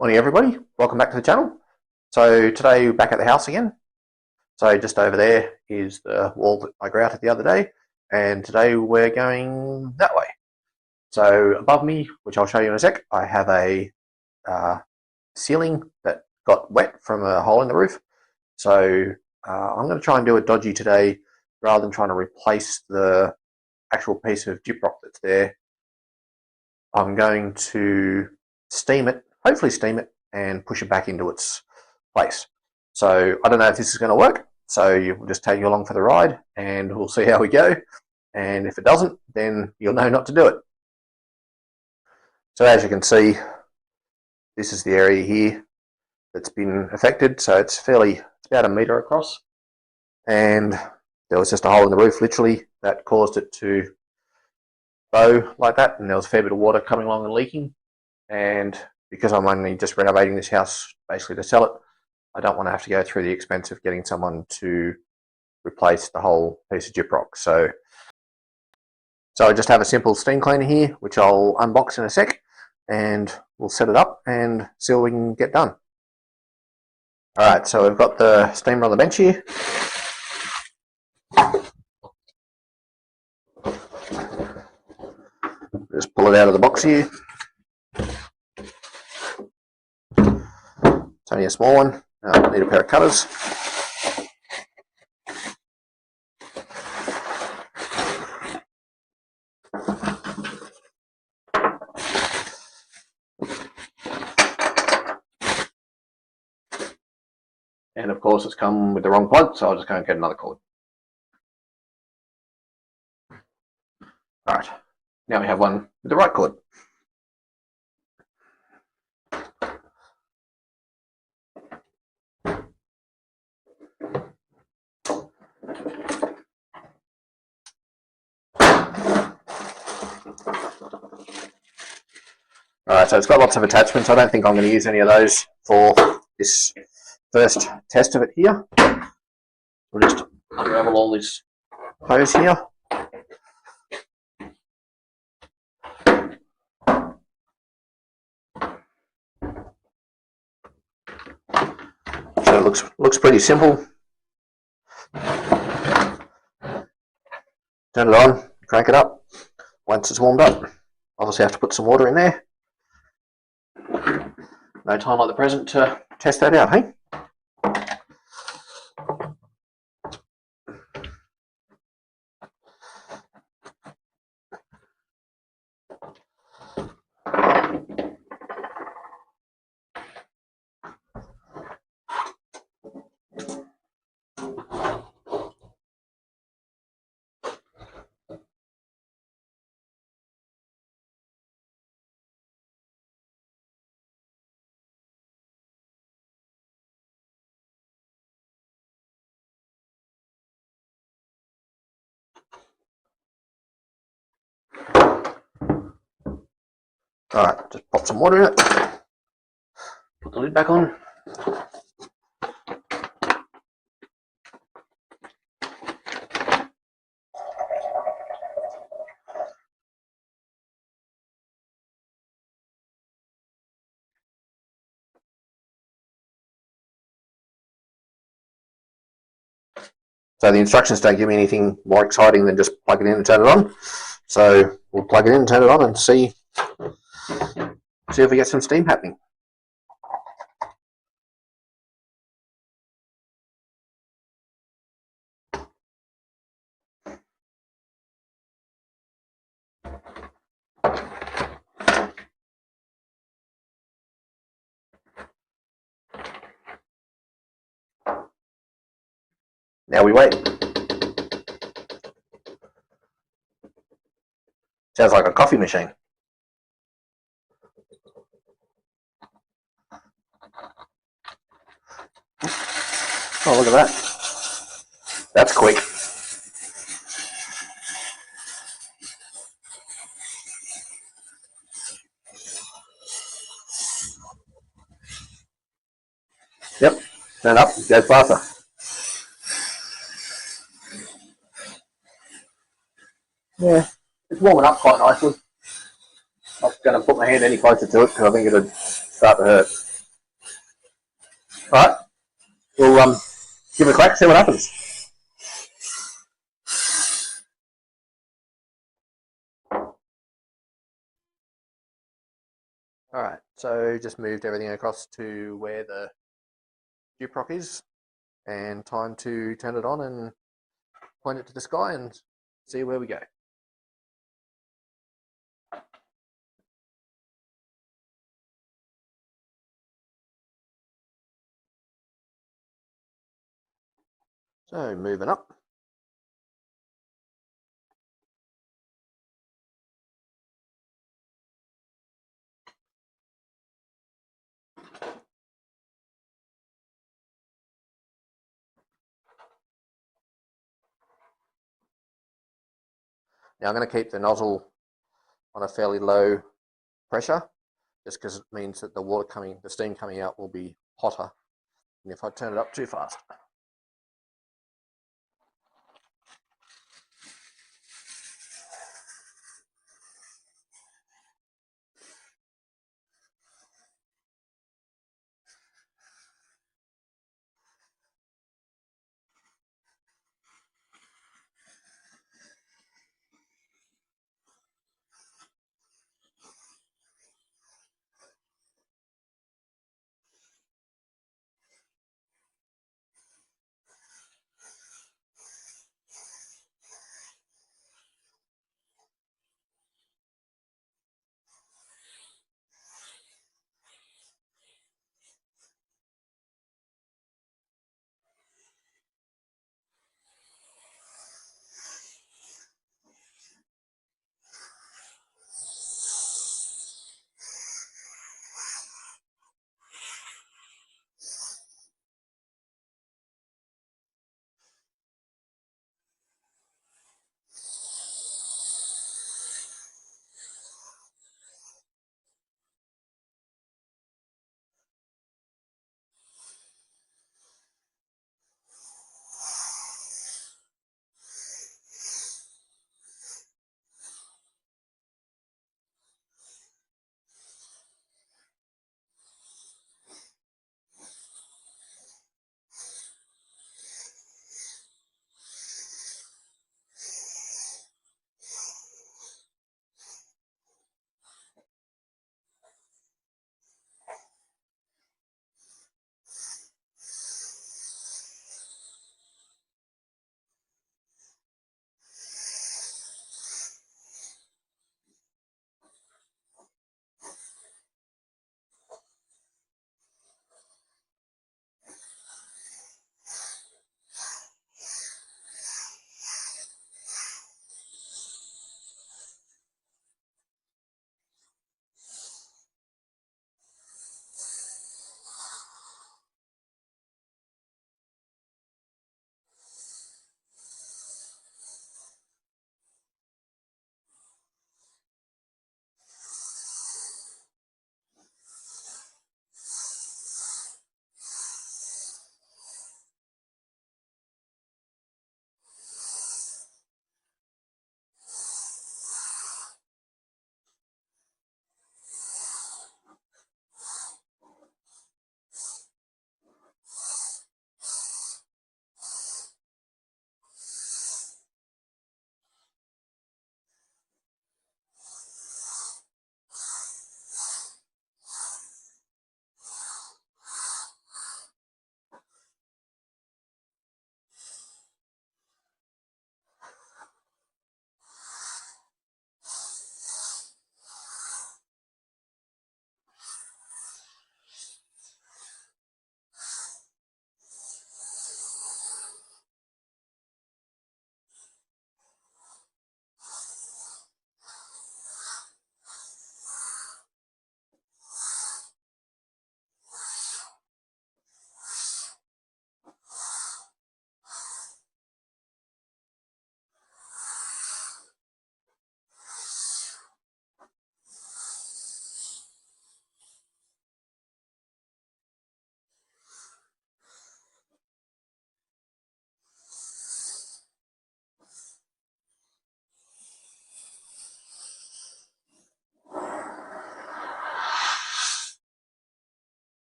Morning everybody, welcome back to the channel. So today we're back at the house again. So just over there is the wall that I grouted the other day, and today we're going that way. So above me, which I'll show you in a sec, I have a ceiling that got wet from a hole in the roof. So I'm going to try and do it dodgy today rather than trying to replace the actual piece of gyprock that's there. I'm going to steam it, hopefully steam it, and push it back into its place. So I don't know if this is going to work, so we'll just take you along for the ride and we'll see how we go. And if it doesn't, then you'll know not to do it. So as you can see, this is the area here that's been affected. So it's about a metre across, and there was just a hole in the roof literally that caused it to bow like that, and there was a fair bit of water coming along and leaking. And because I'm only just renovating this house basically to sell it, I don't want to have to go through the expense of getting someone to replace the whole piece of gyprock. So I just have a simple steam cleaner here, which I'll unbox in a sec, and we'll set it up and see what we can get done. Alright, so we've got the steamer on the bench here. Just pull it out of the box here. It's only a small one. I need a pair of cutters. And of course it's come with the wrong plug, so I'll just go and get another cord. Alright, now we have one with the right cord. Alright, so it's got lots of attachments. I don't think I'm going to use any of those for this first test of it here. We'll just unravel all this hose here. So it looks pretty simple. Turn it on, crank it up. Once it's warmed up, obviously have to put some water in there. No time like the present to test that out, hey? Alright, just pop some water in it. Put the lid back on. So the instructions don't give me anything more exciting than just plug it in and turn it on. So we'll plug it in, turn it on, and see if we get some steam happening. Now we wait. Sounds like a coffee machine. Oh, look at that. That's quick. Yep, turn up, go faster. Yeah, it's warming up quite nicely. I'm not going to put my hand any closer to it because I think it'll start to hurt. All right, we'll give it a crack, see what happens. All right, so just moved everything across to where the Duproc is, and time to turn it on and point it to the sky and see where we go. So moving up. Now I'm going to keep the nozzle on a fairly low pressure, just because it means that the steam coming out will be hotter than if I turn it up too fast.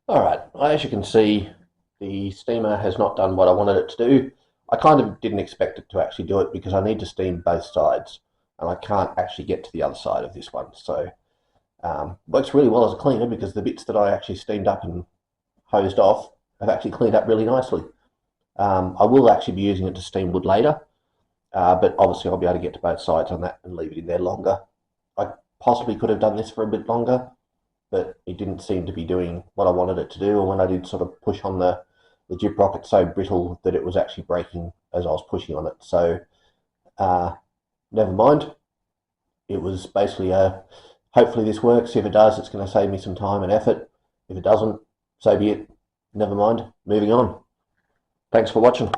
Alright, as you can see, the steamer has not done what I wanted it to do. I kind of didn't expect it to actually do it because I need to steam both sides and I can't actually get to the other side of this one. So works really well as a cleaner because the bits that I actually steamed up and hosed off have actually cleaned up really nicely. I will actually be using it to steam wood later, but obviously I'll be able to get to both sides on that and leave it in there longer. I possibly could have done this for a bit longer, but it didn't seem to be doing what I wanted it to do. And when I did sort of push on the gyprock, it's so brittle that it was actually breaking as I was pushing on it. So uh, never mind. It was basically a hopefully this works. If it does, it's going to save me some time and effort. If it doesn't, so be it. Never mind. Moving on. Thanks for watching.